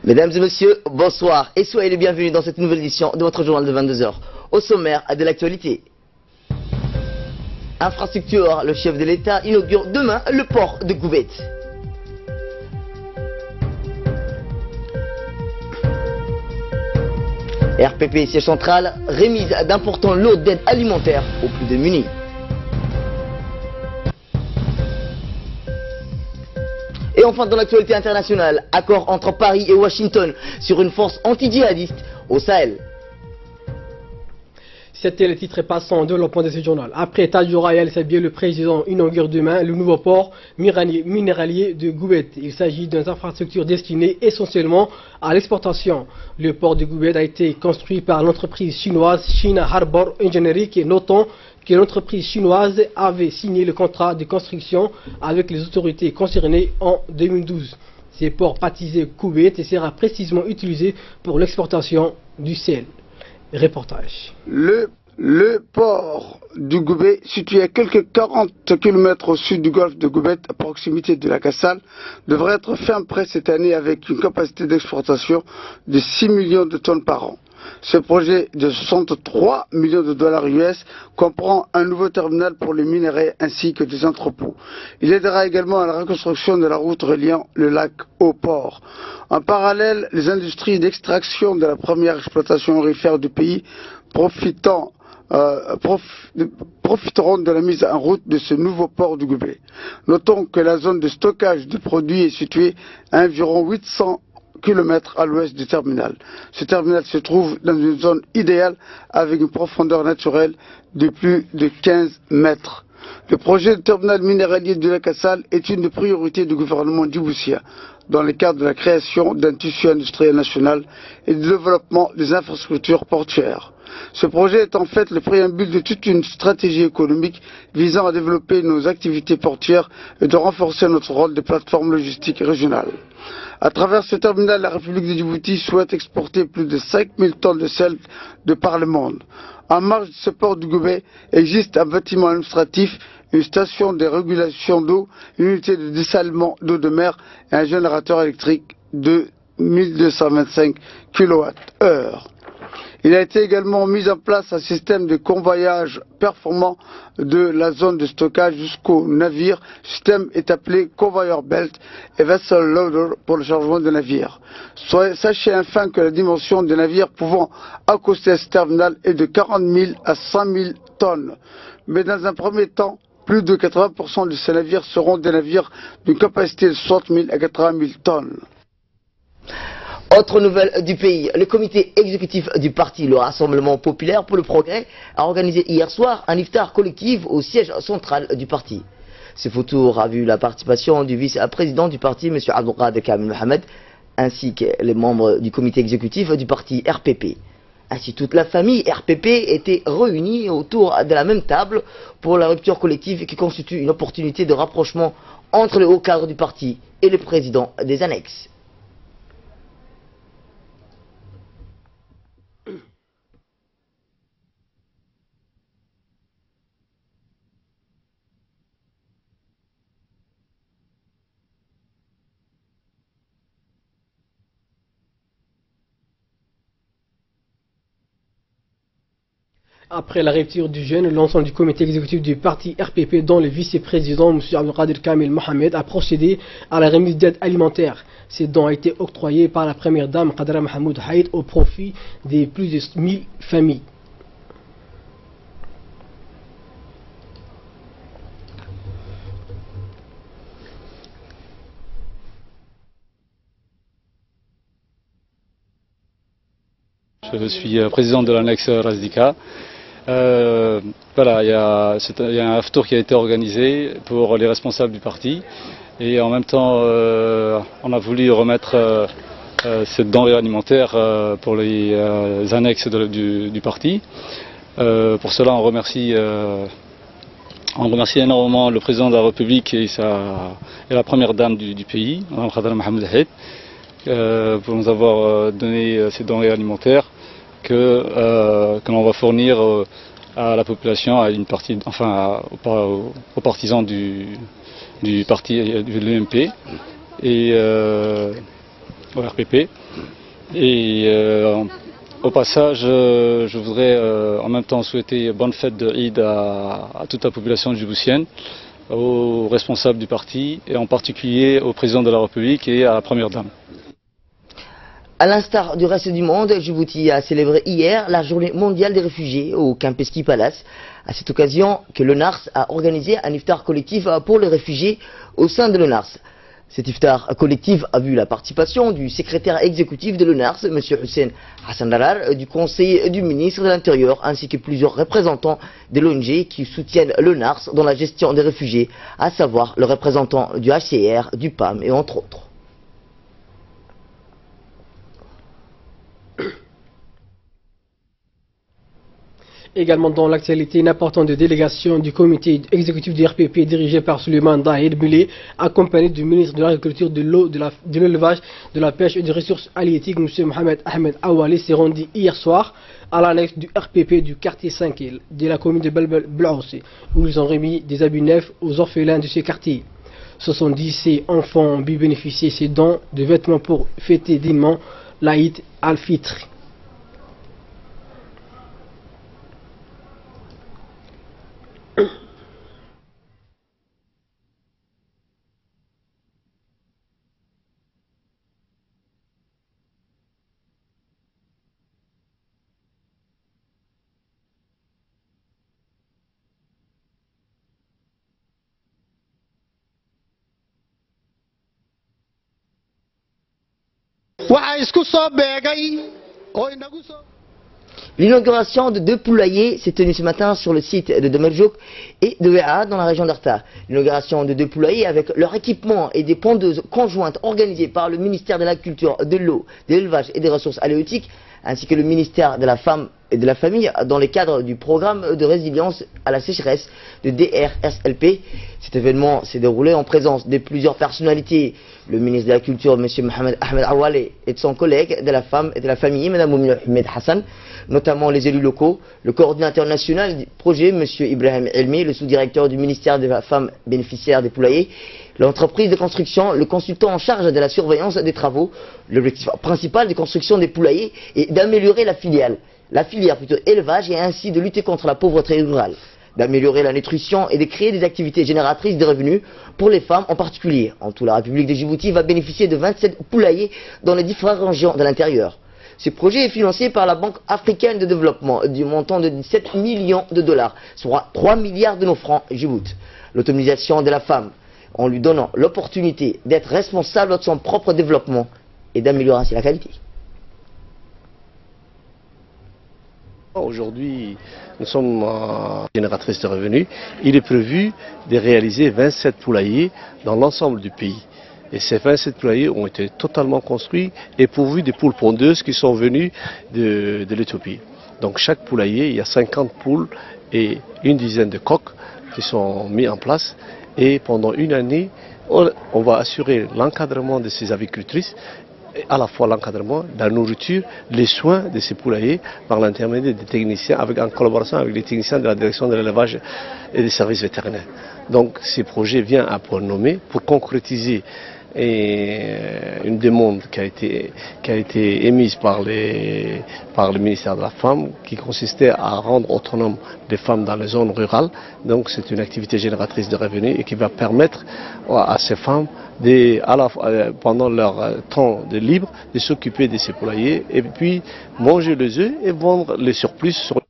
Mesdames et messieurs, bonsoir et soyez les bienvenus dans cette nouvelle édition de votre journal de 22h. Au sommaire de l'actualité. Infrastructure, le chef de l'État inaugure demain le port de Goubette. RPP siège central, remise d'importants lots d'aide alimentaire aux plus démunis. Et enfin dans l'actualité internationale, accord entre Paris et Washington sur une force anti-djihadiste au Sahel. C'était le titre passant de l'emploi de ce journal. Après Tadjoura et El-Sabier, le président inaugure demain le nouveau port minéralier de Goubette. Il s'agit d'une infrastructure destinée essentiellement à l'exportation. Le port de Goubette a été construit par l'entreprise chinoise China Harbor Engineering, et notons que l'entreprise chinoise avait signé le contrat de construction avec les autorités concernées en 2012. Ce port baptisé Goubette sera précisément utilisé pour l'exportation du sel. Reportage. Le port du Goubet, situé à quelques 40 km au sud du golfe de Goubette, à proximité de la Kassal, devrait être fin prêt cette année avec une capacité d'exportation de 6 millions de tonnes par an. Ce projet de 63 millions de dollars US comprend un nouveau terminal pour les minerais ainsi que des entrepôts. Il aidera également à la reconstruction de la route reliant le lac au port. En parallèle, les industries d'extraction de la première exploitation aurifère du pays profiteront de la mise en route de ce nouveau port du Goubet. Notons que la zone de stockage de produits est située à environ 800 km à l'ouest du terminal. Ce terminal se trouve dans une zone idéale avec une profondeur naturelle de plus de 15 mètres. Le projet de terminal minéralier de la Kassal est une des priorités du gouvernement djiboutien dans le cadre de la création d'un tissu industriel national et du développement des infrastructures portuaires. Ce projet est en fait le préambule de toute une stratégie économique visant à développer nos activités portuaires et de renforcer notre rôle de plateforme logistique régionale. À travers ce terminal, la République de Djibouti souhaite exporter plus de 5000 tonnes de sel de par le monde. En marge de ce port du Goubet existe un bâtiment administratif, une station de régulation d'eau, une unité de dessalement d'eau de mer et un générateur électrique de 1225 kWh. Il a été également mis en place un système de convoyage performant de la zone de stockage jusqu'au navire. Ce système est appelé Conveyor Belt et Vessel Loader pour le chargement de navires. Sachez enfin que la dimension des navires pouvant accoster à ce terminal est de 40 000 à 100 000 tonnes. Mais dans un premier temps, plus de 80% de ces navires seront des navires d'une capacité de 60 000 à 80 000 tonnes. Autre nouvelle du pays, le comité exécutif du parti, le Rassemblement populaire pour le progrès, a organisé hier soir un iftar collectif au siège central du parti. Ce tour a vu la participation du vice-président du parti, M. Abdelkader Kamil Mohamed, ainsi que les membres du comité exécutif du parti RPP. Ainsi, toute la famille RPP était réunie autour de la même table pour la rupture collective qui constitue une opportunité de rapprochement entre les hauts cadres du parti et les présidents des annexes. Après la rupture du jeûne, l'ensemble du comité exécutif du parti RPP, dont le vice-président M. Abdelkader Kamil Mohamed, a procédé à la remise d'aide alimentaire. Ces dons ont été octroyés par la première dame Qadra Mahmoud Haït au profit de plus de 1000 familles. Je suis président de l'annexe Razdika. Voilà, il y a un aftour qui a été organisé pour les responsables du parti et en même temps on a voulu remettre cette denrée alimentaire pour les annexes du parti. Pour cela on remercie énormément le président de la République et la première dame du pays, Mme Qadra Mahmoud Haït, pour nous avoir donné ces denrées alimentaires que l'on va fournir à la population, à une partie, enfin aux partisans du parti de l'UMP. Et au RPP. Et au passage, je voudrais en même temps souhaiter bonne fête de Eid à toute la population djiboutienne, aux responsables du parti et en particulier au président de la République et à la première dame. À l'instar du reste du monde, Djibouti a célébré hier la journée mondiale des réfugiés au Kempinski Palace. À cette occasion, que l'ONARS a organisé un iftar collectif pour les réfugiés au sein de l'ONARS. Cet iftar collectif a vu la participation du secrétaire exécutif de l'ONARS, M. Hussein Hassan Darar, du conseil du ministre de l'Intérieur, ainsi que plusieurs représentants de l'ONG qui soutiennent l'ONARS dans la gestion des réfugiés, à savoir le représentant du HCR, du PAM et entre autres. Également dans l'actualité, une importante délégation du comité exécutif du RPP dirigée par Suleiman Dahid Boulé, accompagné du ministre de l'Agriculture, de l'eau, de l'élevage, de la pêche et des ressources halieutiques, M. Mohamed Ahmed Awali, s'est rendu hier soir à l'annexe du RPP du quartier 5 de la commune de Belbel-Blaoussi, où ils ont remis des habits neufs aux orphelins de ce quartier. 70 enfants ont pu bénéficier ces dons de vêtements pour fêter dignement l'Aïd al-Fitr. L'inauguration de 2 poulaillers s'est tenue ce matin sur le site de Demerjouk et de Wea dans la région d'Arta. L'inauguration de 2 poulaillers avec leur équipement et des pondeuses conjointes organisées par le ministère de la Culture, de l'eau, de l'élevage et des ressources halieutiques, ainsi que le ministère de la Femme et de la Famille dans le cadre du programme de résilience à la sécheresse de DRSLP. Cet événement s'est déroulé en présence de plusieurs personnalités. Le ministre de la Culture, M. Mohamed Ahmed Awali, et de son collègue de la Femme et de la Famille, Mme Moumina Ahmed Hassan, notamment les élus locaux, le coordinateur national du projet, M. Ibrahim Elmi, le sous-directeur du ministère de la Femme bénéficiaire des poulaillers, l'entreprise de construction, le consultant en charge de la surveillance des travaux. L'objectif principal de construction des poulaillers est d'améliorer la filière plutôt élevage et ainsi de lutter contre la pauvreté rurale, d'améliorer la nutrition et de créer des activités génératrices de revenus pour les femmes en particulier. En tout, la République de Djibouti va bénéficier de 27 poulaillers dans les différentes régions de l'intérieur. Ce projet est financé par la Banque africaine de développement du montant de 17 millions de dollars, soit 3 milliards de nos francs Djibouti. L'autonomisation de la femme, en lui donnant l'opportunité d'être responsable de son propre développement et d'améliorer ainsi la qualité. Aujourd'hui, nous sommes génératrices de revenus. Il est prévu de réaliser 27 poulaillers dans l'ensemble du pays. Et ces 27 poulaillers ont été totalement construits et pourvus des poules pondeuses qui sont venues de l'Éthiopie. Donc chaque poulailler, il y a 50 poules et une dizaine de coqs qui sont mis en place. Et pendant une année, on va assurer l'encadrement de ces avicultrices, à la fois l'encadrement, la nourriture, les soins de ces poulaillers par l'intermédiaire des techniciens, en collaboration avec les techniciens de la direction de l'élevage et des services vétérinaires. Donc ces projets viennent à point nommé pour concrétiser une demande qui a été émise par le ministère de la Femme, qui consistait à rendre autonomes les femmes dans les zones rurales. Donc c'est une activité génératrice de revenus et qui va permettre à ces femmes, pendant leur temps de libre, de s'occuper de ces poulaillers et puis manger les œufs et vendre les surplus sur.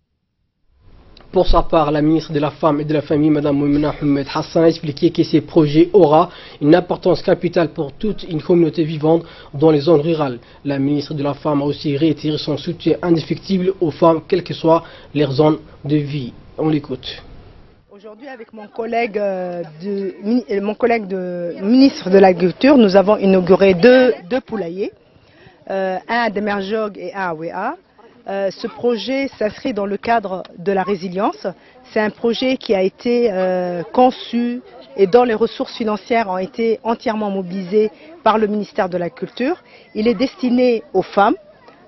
Pour sa part, la ministre de la Femme et de la Famille, Mme Moumina Ahmed Hassan, a expliqué que ces projets auront une importance capitale pour toute une communauté vivante dans les zones rurales. La ministre de la Femme a aussi réitéré son soutien indéfectible aux femmes, quelle que soit leur zone de vie. On l'écoute. Aujourd'hui, avec mon collègue ministre de l'Agriculture, nous avons inauguré deux poulaillers, un à Demerjouk et un à Wea. Ce projet s'inscrit dans le cadre de la résilience. C'est un projet qui a été conçu et dont les ressources financières ont été entièrement mobilisées par le ministère de la Culture. Il est destiné aux femmes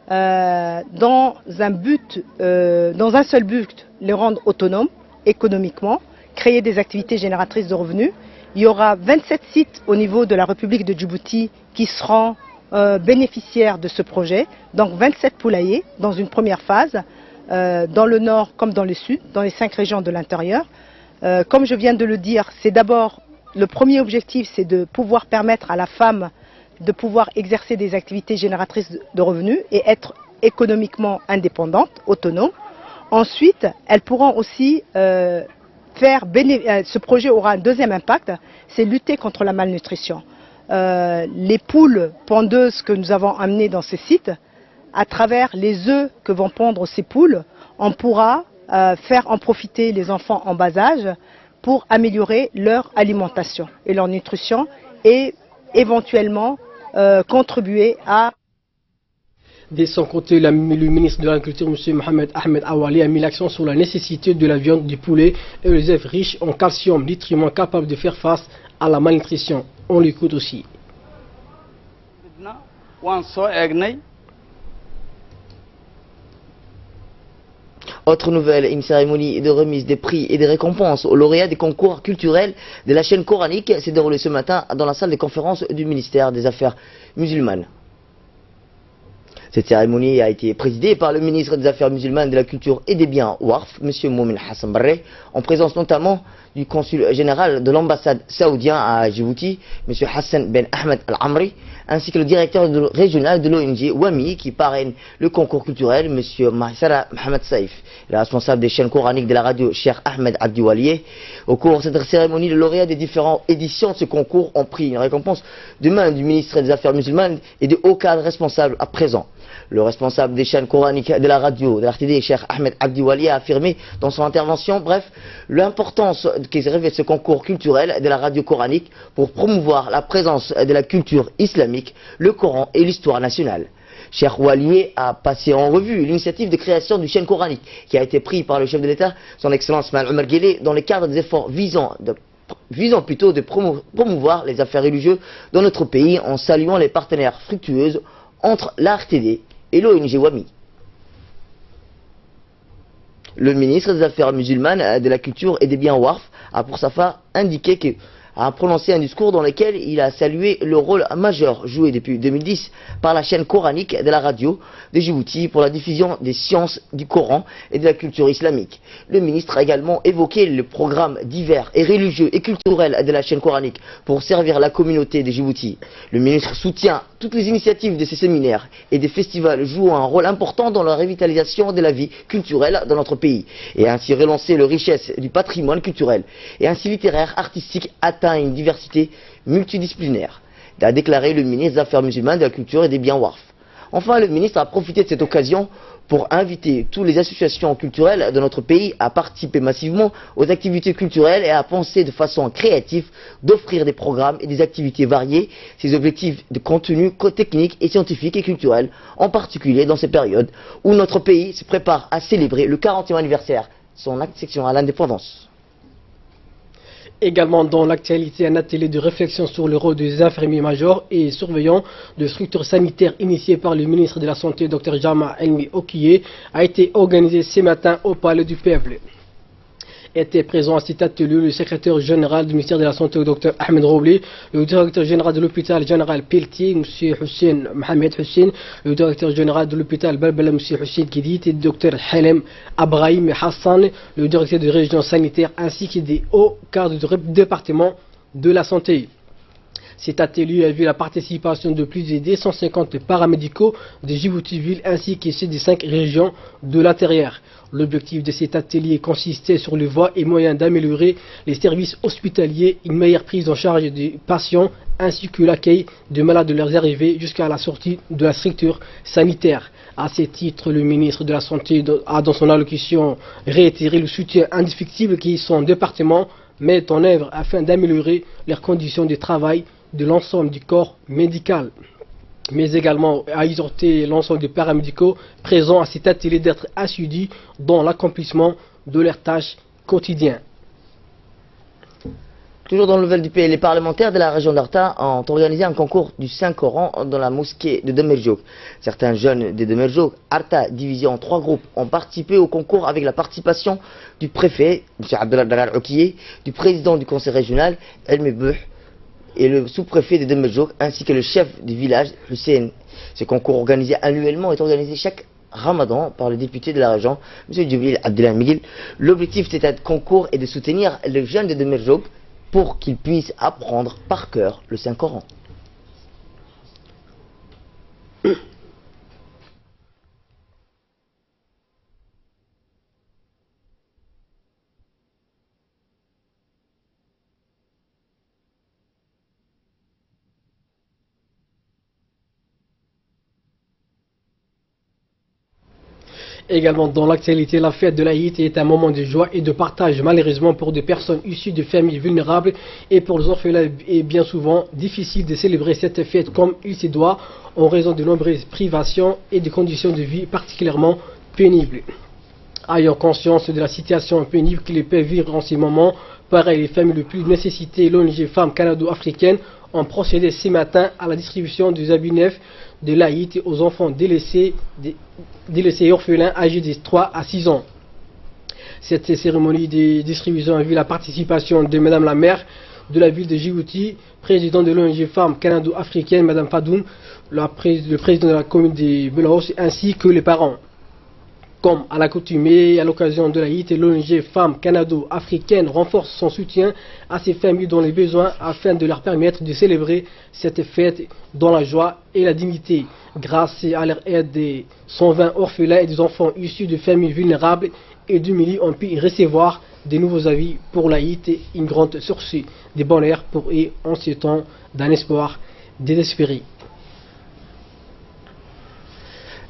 dans un seul but, les rendre autonomes économiquement, créer des activités génératrices de revenus. Il y aura 27 sites au niveau de la République de Djibouti qui seront bénéficiaires de ce projet, donc 27 poulaillers dans une première phase, dans le nord comme dans le sud, dans les 5 régions de l'intérieur. Comme je viens de le dire, c'est d'abord, le premier objectif, c'est de pouvoir permettre à la femme de pouvoir exercer des activités génératrices de revenus et être économiquement indépendante, autonome. Ensuite, elles pourront aussi ce projet aura un deuxième impact, c'est lutter contre la malnutrition. Les poules pondeuses que nous avons amenées dans ces sites, à travers les œufs que vont pondre ces poules, on pourra faire en profiter les enfants en bas âge pour améliorer leur alimentation et leur nutrition et éventuellement contribuer à... De son côté, le ministre de l'Agriculture, M. Mohamed Ahmed Awali, a mis l'accent sur la nécessité de la viande du poulet et les œufs riches en calcium, nutriments capables de faire face à la malnutrition. On l'écoute aussi. Autre nouvelle, une cérémonie de remise des prix et des récompenses aux lauréats des concours culturels de la chaîne coranique s'est déroulée ce matin dans la salle des conférences du ministère des Affaires musulmanes. Cette cérémonie a été présidée par le ministre des Affaires musulmanes, de la Culture et des Biens Warf, M. Moumin Hassan Barre, en présence notamment du consul général de l'ambassade saoudien à Djibouti, M. Hassan Ben Ahmed Al-Amri, ainsi que le directeur régional de l'ONG WAMI qui parraine le concours culturel, M. Mahsara Mohamed Saïf, le responsable des chaînes coraniques de la radio, Cheikh Ahmed Abdiwalié. Au cours de cette cérémonie, les lauréats des différentes éditions de ce concours ont pris une récompense de main du ministre des Affaires musulmanes et de hauts cadres responsables à présent. Le responsable des chaînes coraniques de la radio, de l'RTD, Cheikh Ahmed Abdiwali, a affirmé dans son intervention, bref, l'importance qu'est revêt ce concours culturel de la radio coranique pour promouvoir la présence de la culture islamique, le Coran et l'histoire nationale. Cheikh Walié a passé en revue l'initiative de création du chaîne coranique qui a été prise par le chef de l'État, son Excellence Mal Omar Guelleh, dans le cadre des efforts visant plutôt de promouvoir les affaires religieuses dans notre pays en saluant les partenaires fructueuses entre la RTD et l'ONG WAMI. Le ministre des Affaires musulmanes, de la Culture et des Biens Warf a pour sa part indiqué que a prononcé un discours dans lequel il a salué le rôle majeur joué depuis 2010 par la chaîne coranique de la radio de Djibouti pour la diffusion des sciences du Coran et de la culture islamique. Le ministre a également évoqué le programme divers et religieux et culturel de la chaîne coranique pour servir la communauté de Djibouti. Le ministre soutient toutes les initiatives de ces séminaires et des festivals jouant un rôle important dans la revitalisation de la vie culturelle dans notre pays et ainsi relancer la richesse du patrimoine culturel et ainsi littéraire, artistique atteint une diversité multidisciplinaire, a déclaré le ministre des Affaires musulmanes, de la Culture et des Biens Warf. Enfin, le ministre a profité de cette occasion pour inviter toutes les associations culturelles de notre pays à participer massivement aux activités culturelles et à penser de façon créative d'offrir des programmes et des activités variées, ces objectifs de contenu technique et scientifique et culturel, en particulier dans ces périodes où notre pays se prépare à célébrer le 40e anniversaire de son accession à l'indépendance. Également dans l'actualité, un atelier de réflexion sur le rôle des infirmiers majors et surveillants de structures sanitaires initié par le ministre de la Santé, Dr Jama Elmi Okiye, a été organisé ce matin au Palais du Peuple. Était présent à cet atelier le secrétaire général du ministère de la Santé, Dr Ahmed Roubli, le directeur général de l'hôpital général Peltier, M. Hussein Mohamed Hussein, le directeur général de l'hôpital Balbala, M. Hussein Kidit, et le Dr Halem Abrahim Hassan, le directeur de région sanitaire, ainsi que des hauts cadres du département de la santé. Cet atelier a vu la participation de plus de 250 paramédicaux de Djibouti-Ville ainsi que ceux des 5 régions de l'intérieur. L'objectif de cet atelier consistait sur les voies et moyens d'améliorer les services hospitaliers, une meilleure prise en charge des patients ainsi que l'accueil des malades de leurs arrivées jusqu'à la sortie de la structure sanitaire. À ce titre, le ministre de la Santé a dans son allocution réitéré le soutien indéfectible que son département met en œuvre afin d'améliorer leurs conditions de travail de l'ensemble du corps médical, mais également à exhorter l'ensemble des paramédicaux présents à cet atelier d'être assidus dans l'accomplissement de leurs tâches quotidiennes. Toujours dans le nouvelle du pays, les parlementaires de la région d'Arta ont organisé un concours du Saint-Coran dans la mosquée de Demerjouk. Certains jeunes de Demerjouk, Arta, divisés en 3 groupes, ont participé au concours avec la participation du préfet, M. Abdallah Dalal Okiye, du président du conseil régional, El Mebouh, et le sous-préfet de Demerjouk ainsi que le chef du village, Hussein. Ce concours organisé annuellement est organisé chaque Ramadan par le député de la région, M. Djibril Abdellah Miguel. L'objectif de cet concours est de soutenir les jeunes de Demerjouk pour qu'ils puissent apprendre par cœur le Saint-Coran. Également dans l'actualité, la fête de l'Aïd est un moment de joie et de partage. Malheureusement pour des personnes issues de familles vulnérables et pour les orphelins, est bien souvent difficile de célébrer cette fête comme il se doit en raison de nombreuses privations et de conditions de vie particulièrement pénibles. Ayant conscience de la situation pénible qu'ils peuvent vivre en ces moments, pareil, les familles les plus nécessitées, l'ONG Femmes Canado-Africaines ont procédé ce matin à la distribution des habits neufs de l'Aïd aux enfants délaissés et orphelins âgés de 3 à 6 ans. Cette cérémonie de distribution a vu la participation de Madame la maire de la ville de Djibouti, président de l'ONG Femmes Canado-Africaine, Madame Fadoum, le président de la commune de Belaos, ainsi que les parents. Comme à l'accoutumée, à l'occasion de l'Aïd, l'ONG Femmes Canado-Africaine renforce son soutien à ces familles dont les besoins afin de leur permettre de célébrer cette fête dans la joie et la dignité. Grâce à leur aide, des 120 orphelins et des enfants issus de familles vulnérables et d'humiliés ont pu recevoir de nouveaux avis pour l'Aïd, une grande source de bonheur pour eux en ce temps d'un espoir désespéré.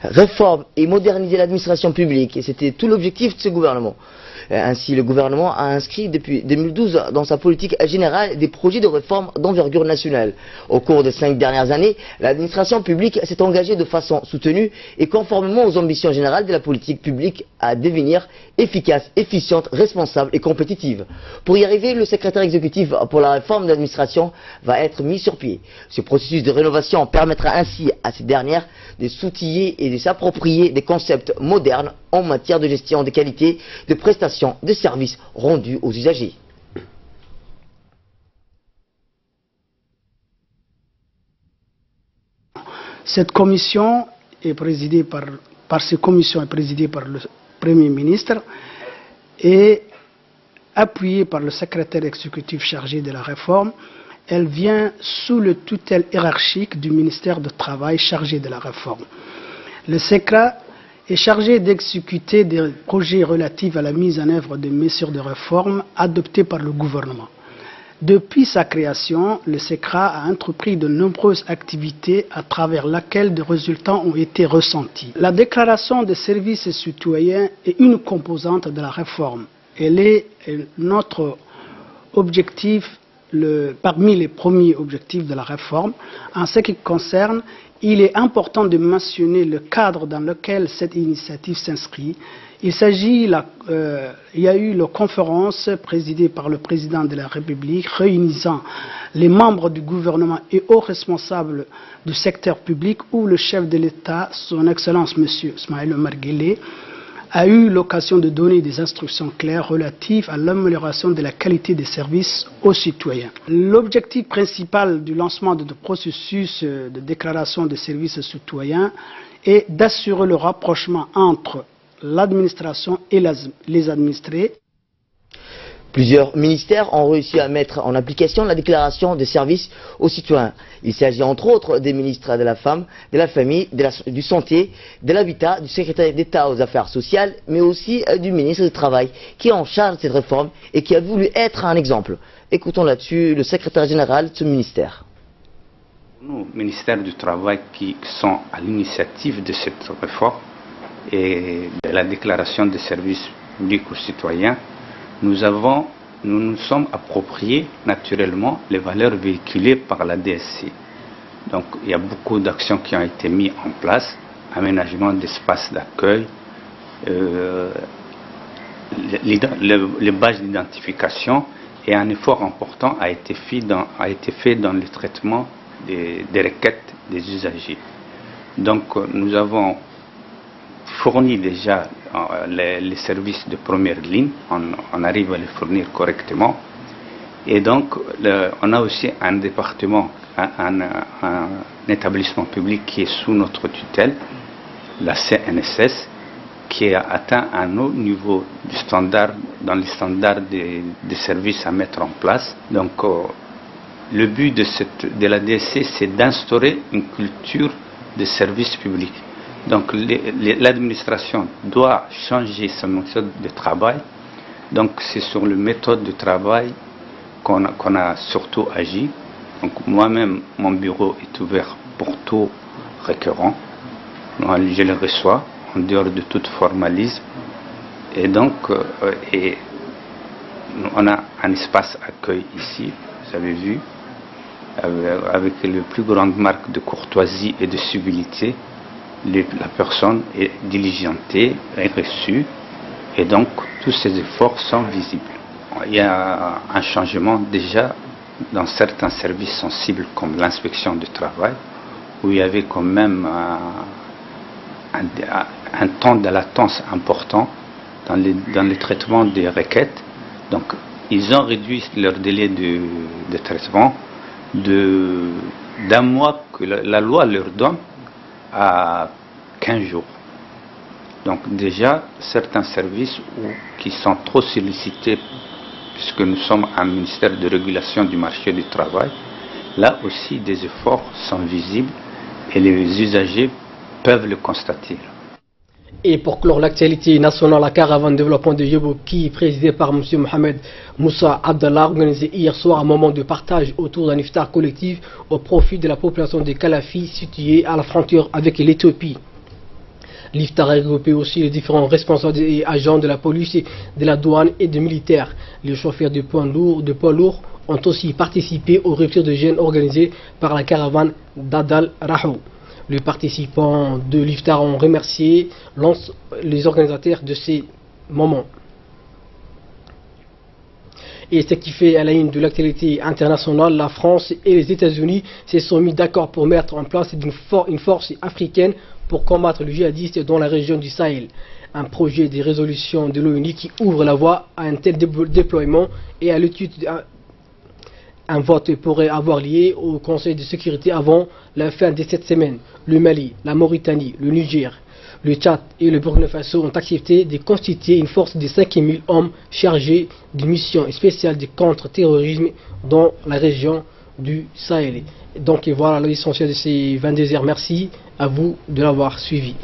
Réforme et moderniser l'administration publique, et c'était tout l'objectif de ce gouvernement. Ainsi, le gouvernement a inscrit depuis 2012 dans sa politique générale des projets de réforme d'envergure nationale. Au cours des 5 dernières années, l'administration publique s'est engagée de façon soutenue et conformément aux ambitions générales de la politique publique à devenir efficace, efficiente, responsable et compétitive. Pour y arriver, le secrétaire exécutif pour la réforme de l'administration va être mis sur pied. Ce processus de rénovation permettra ainsi à ces dernières de s'outiller et de s'approprier des concepts modernes en matière de gestion de qualité, de prestations, de services rendus aux usagers. Cette commission est présidée par le Premier ministre et appuyée par le secrétaire exécutif chargé de la réforme. Elle vient sous le tutelle hiérarchique du ministère du Travail chargé de la réforme. Le SECRA est chargé d'exécuter des projets relatifs à la mise en œuvre des mesures de réforme adoptées par le gouvernement. Depuis sa création, le SECRA a entrepris de nombreuses activités à travers lesquelles des résultats ont été ressentis. La déclaration de services citoyens est une composante de la réforme. Elle est notre objectif, parmi les premiers objectifs de la réforme. En ce qui concerne, il est important de mentionner le cadre dans lequel cette initiative s'inscrit. Il y a eu la conférence présidée par le président de la République réunissant les membres du gouvernement et hauts responsables du secteur public où le chef de l'État, son Excellence M. Ismaël Omar Guelleh, a eu l'occasion de donner des instructions claires relatives à l'amélioration de la qualité des services aux citoyens. L'objectif principal du lancement de processus de déclaration de services citoyens est d'assurer le rapprochement entre l'administration et les administrés. Plusieurs ministères ont réussi à mettre en application la déclaration de services aux citoyens. Il s'agit entre autres des ministres de la Femme, de la Famille, du Santé, de l'Habitat, du secrétaire d'État aux Affaires sociales, mais aussi du ministre du Travail, qui est en charge de cette réforme et qui a voulu être un exemple. Écoutons là-dessus le secrétaire général de ce ministère. Nous, ministère du Travail, qui sont à l'initiative de cette réforme et de la déclaration des services publics aux citoyens, nous nous sommes appropriés naturellement les valeurs véhiculées par la DSC. Donc il y a beaucoup d'actions qui ont été mises en place, aménagement d'espaces d'accueil, les bases d'identification, et un effort important a été fait dans le traitement des requêtes des usagers. Donc nous avons fourni déjà les services de première ligne, on arrive à les fournir correctement, Et donc, on a aussi un département, un établissement public qui est sous notre tutelle, la CNSS, qui a atteint un haut niveau du standard, dans les standards des services à mettre en place. Donc, le but de la DSC, c'est d'instaurer une culture de service public. Donc, l'administration doit changer sa méthode de travail. Donc, c'est sur la méthode de travail qu'on a surtout agi. Donc, moi-même, mon bureau est ouvert pour tout requérant. Je le reçois en dehors de tout formalisme. Et donc, on a un espace accueil ici, vous avez vu, avec les plus grandes marques de courtoisie et de civilité. La personne est diligentée, est reçue, et donc tous ces efforts sont visibles. Il y a un changement déjà dans certains services sensibles comme l'inspection du travail, où il y avait quand même un temps de latence important dans le traitement des requêtes. Donc, ils ont réduit leur délai de traitement d'un mois que la loi leur donne à 15 jours. Donc, déjà, certains services qui sont trop sollicités, puisque nous sommes un ministère de régulation du marché du travail, là aussi des efforts sont visibles et les usagers peuvent le constater. Et pour clore l'actualité nationale, la caravane de développement de Yeboki, présidée par M. Mohamed Moussa Abdallah, organisée hier soir un moment de partage autour d'un iftar collectif au profit de la population de Kalafi, située à la frontière avec l'Éthiopie. L'iftar a regroupé aussi les différents responsables et agents de la police, de la douane et des militaires. Les chauffeurs de poids lourds ont aussi participé au rupture de gêne organisé par la caravane d'Adal Rahou. Les participants de l'iftar ont remercié les organisateurs de ces moments. Et ce qui fait à la une de l'actualité internationale, la France et les États-Unis se sont mis d'accord pour mettre en place une force africaine pour combattre le djihadisme dans la région du Sahel. Un projet de résolution de l'ONU qui ouvre la voie à un tel déploiement et à l'étude. Un vote pourrait avoir lieu au Conseil de sécurité avant la fin de cette semaine. Le Mali, la Mauritanie, le Niger, le Tchad et le Burkina Faso ont accepté de constituer une force de 5000 hommes chargés d'une mission spéciale de contre-terrorisme dans la région du Sahel. Donc voilà l'essentiel de ces 22 heures. Merci à vous de l'avoir suivi.